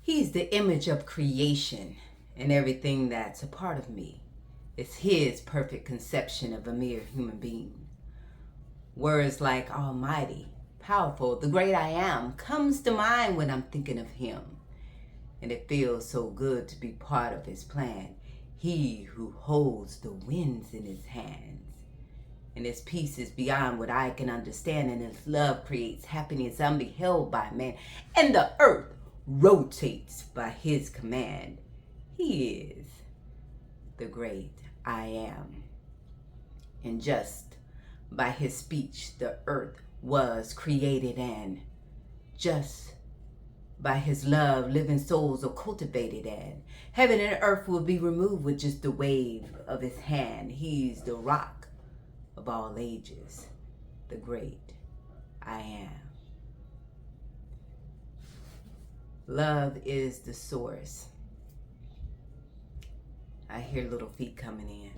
He's the image of creation, and everything that's a part of me is his perfect conception of a mere human being. Words like almighty, powerful, the great I am comes to mind when I'm thinking of him. And it feels so good to be part of his plan. He who holds the winds in his hands. And his peace is beyond what I can understand, and his love creates happiness unbeheld by man. And the earth rotates by his command. He is the great I am. And just by his speech, the earth was created, and just by his love, living souls are cultivated, and heaven and earth will be removed with just the wave of his hand. He's the rock of all ages, the great I am. Love is the source. I hear little feet coming in.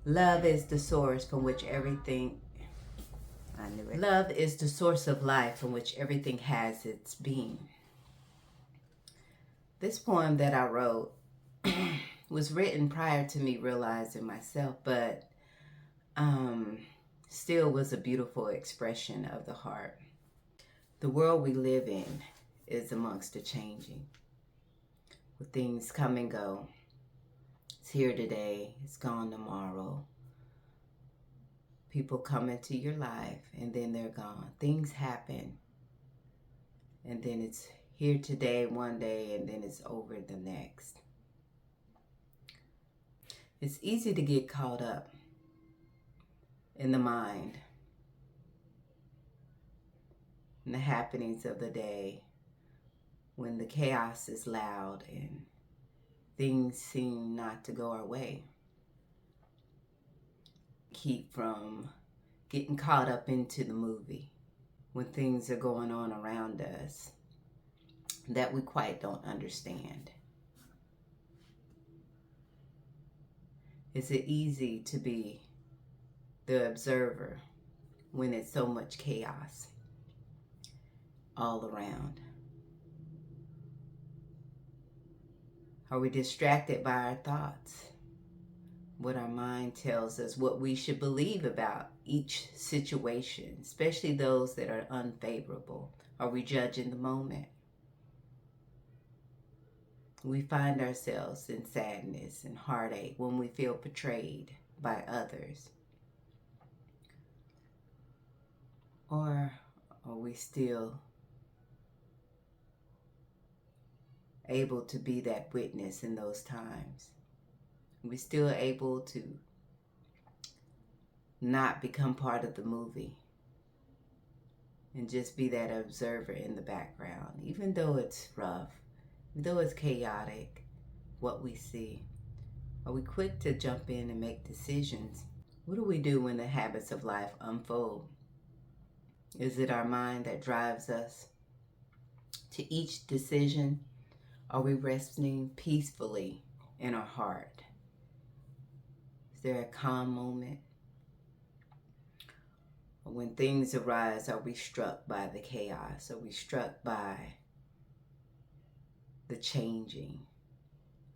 Love is the source from which everything, I knew it. Love is the source of life from which everything has its being. This poem that I wrote was written prior to me realizing myself, but still was a beautiful expression of the heart. The world we live in is amongst the changing, with things come and go. It's here today, it's gone tomorrow. People come into your life and then they're gone. Things happen and then it's here today one day and then it's over the next. It's easy to get caught up in the mind, in the happenings of the day, when the chaos is loud and things seem not to go our way. Keep from getting caught up into the movie when things are going on around us that we quite don't understand. Is it easy to be the observer when it's so much chaos all around? Are we distracted by our thoughts? What our mind tells us, what we should believe about each situation, especially those that are unfavorable? Are we judging the moment? We find ourselves in sadness and heartache when we feel betrayed by others. Or are we still able to be that witness in those times? Are we still able to not become part of the movie and just be that observer in the background, even though it's rough, even though it's chaotic, what we see? Are we quick to jump in and make decisions? What do we do when the habits of life unfold? Is it our mind that drives us to each decision? Are we resting peacefully in our heart? Is there a calm moment? Or when things arise, are we struck by the chaos? Are we struck by the changing?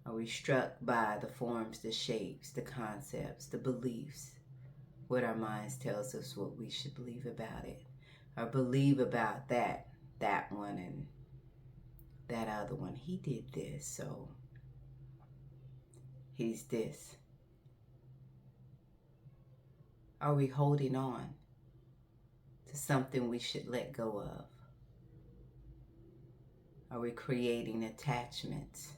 Are we struck by the forms, the shapes, the concepts, the beliefs? What our minds tells us what we should believe about it. Or believe about that one and that other one. He did this, so he's this. Are we holding on to something we should let go of? Are we creating attachments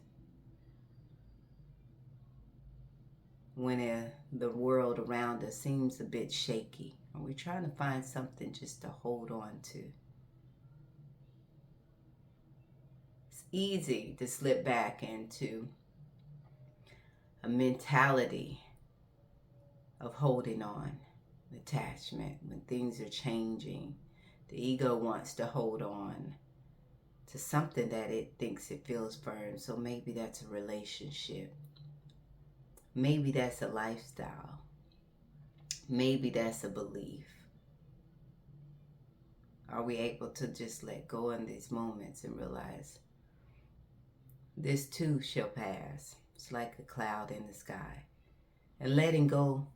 when the world around us seems a bit shaky? Are we trying to find something just to hold on to? It's easy to slip back into a mentality of holding on, attachment. When things are changing, the ego wants to hold on to something that it thinks it feels firm. So maybe that's a relationship, Maybe that's a lifestyle. Maybe that's a belief. Are we able to just let go in these moments and realize this too shall pass? It's like a cloud in the sky. And letting go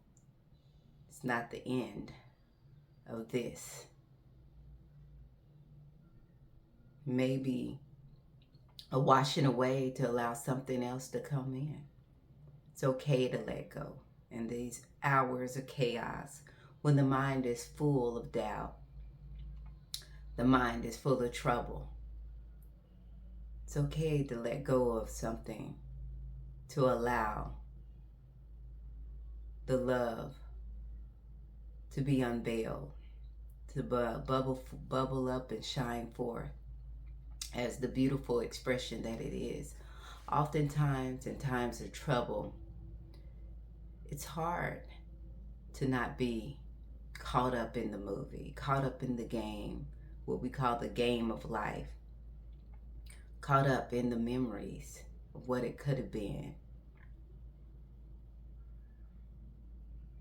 is not the end of this. Maybe a washing away to allow something else to come in. It's okay to let go in these hours of chaos when the mind is full of doubt. The mind is full of trouble. It's okay to let go of something to allow the love to be unveiled, to bubble up and shine forth as the beautiful expression that it is. Oftentimes, in times of trouble, it's hard to not be caught up in the movie, caught up in the game, what we call the game of life, caught up in the memories of what it could have been.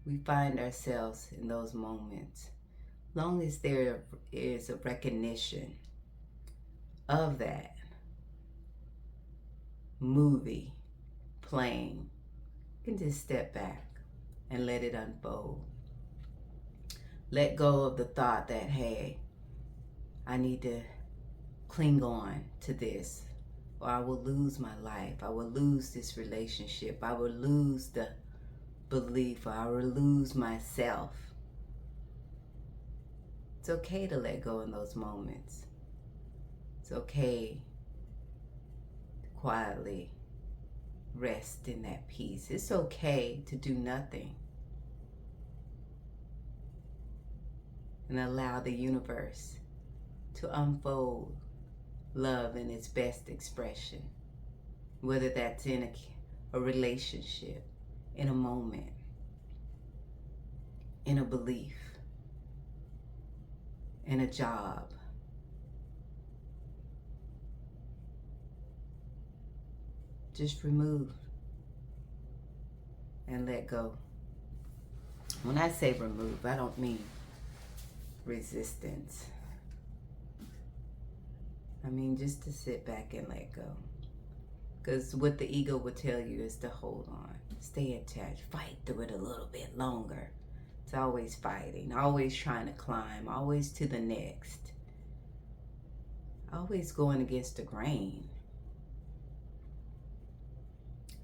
We find ourselves in those moments, long as there is a recognition of that movie playing, you can just step back and let it unfold. Let go of the thought that, hey, I need to cling on to this, or I will lose my life, I will lose this relationship, I will lose the belief, or I will lose myself. It's okay to let go in those moments. It's okay to quietly rest in that peace. It's okay to do nothing and allow the universe to unfold love in its best expression, whether that's in a relationship, in a moment, in a belief, in a job. Just remove and let go. When I say remove, I don't mean resistance. I mean just to sit back and let go. Because what the ego will tell you is to hold on, stay attached, fight through it a little bit longer. It's always fighting, always trying to climb, always to the next, always going against the grain,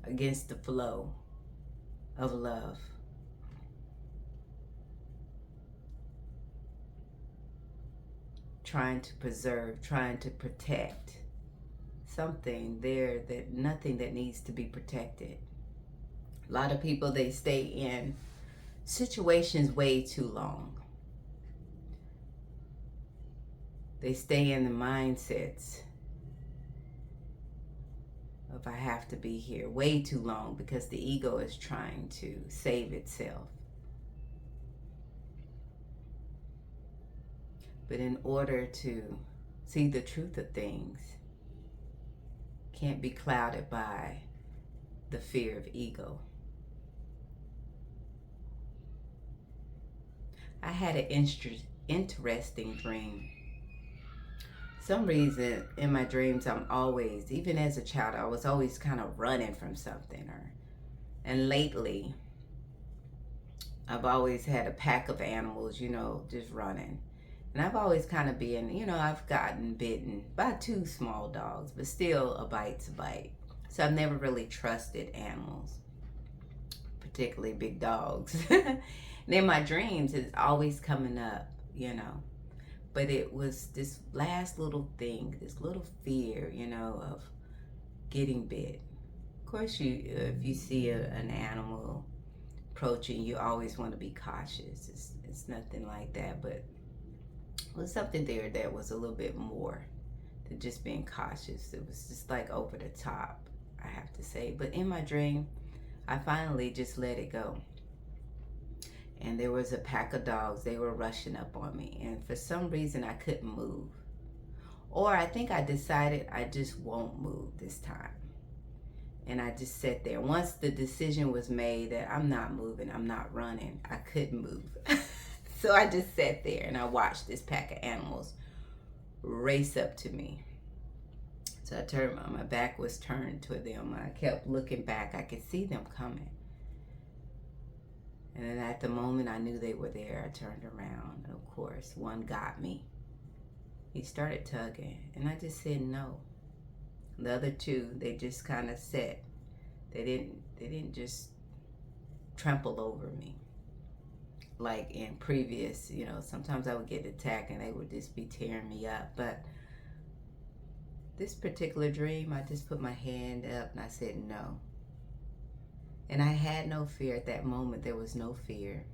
against the flow of love. Trying to preserve, trying to protect something there, that nothing that needs to be protected. A lot of people, they stay in situations way too long. They stay in the mindsets of I have to be here way too long because the ego is trying to save itself. But in order to see the truth of things, can't be clouded by the fear of ego. I had an interesting dream. Some reason in my dreams I'm always, even as a child, I was always kind of running from something. And lately, I've always had a pack of animals, just running. And I've always kind of been, I've gotten bitten by 2 small dogs, but still a bite's a bite. So I've never really trusted animals, particularly big dogs. And in my dreams, it's always coming up, But it was this last little thing, this little fear, of getting bit. Of course, if you see an animal approaching, you always want to be cautious. It's nothing like that, but was something there that was a little bit more than just being cautious. It was just like over the top, I have to say. But in my dream, I finally just let it go. And there was a pack of dogs. They were rushing up on me. And for some reason, I couldn't move. Or I think I decided I just won't move this time. And I just sat there. Once the decision was made that I'm not moving, I'm not running, I couldn't move. So I just sat there and I watched this pack of animals race up to me. So I turned, my back was turned to them. I kept looking back. I could see them coming. And then at the moment I knew they were there, I turned around. And of course, one got me. He started tugging, and I just said no. The other two, they just kind of sat. They didn't just trample over me. Like in previous, sometimes I would get attacked and they would just be tearing me up. But this particular dream, I just put my hand up and I said no. And I had no fear at that moment. There was no fear.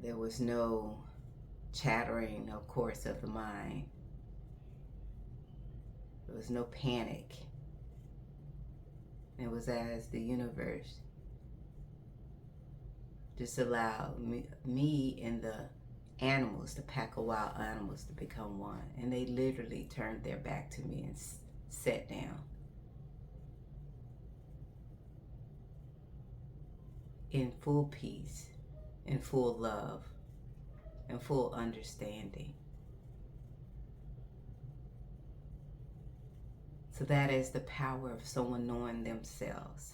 There was no chattering, of course, of the mind. There was no panic. It was as the universe just allowed me and the animals, the pack of wild animals, to become one. And they literally turned their back to me and sat down. In full peace, in full love, and full understanding. So that is the power of someone knowing themselves.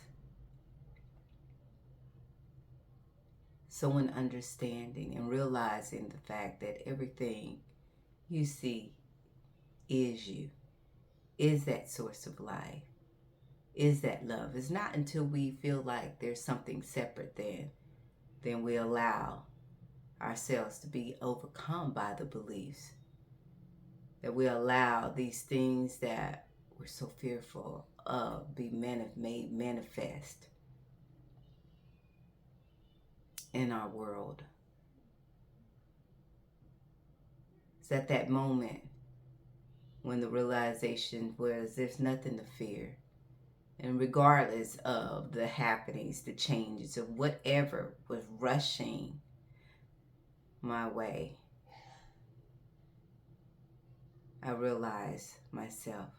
Someone understanding and realizing the fact that everything you see is you, is that source of life, is that love. It's not until we feel like there's something separate then we allow ourselves to be overcome by the beliefs, that we allow these things that we're so fearful of be made manifest in our world. It's at that moment when the realization was there's nothing to fear. And regardless of the happenings, the changes, of whatever was rushing my way, I realized myself.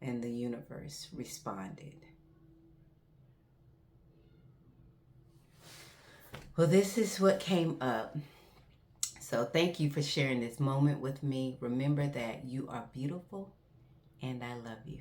And the universe responded. Well, this is what came up. So thank you for sharing this moment with me. Remember that you are beautiful and I love you.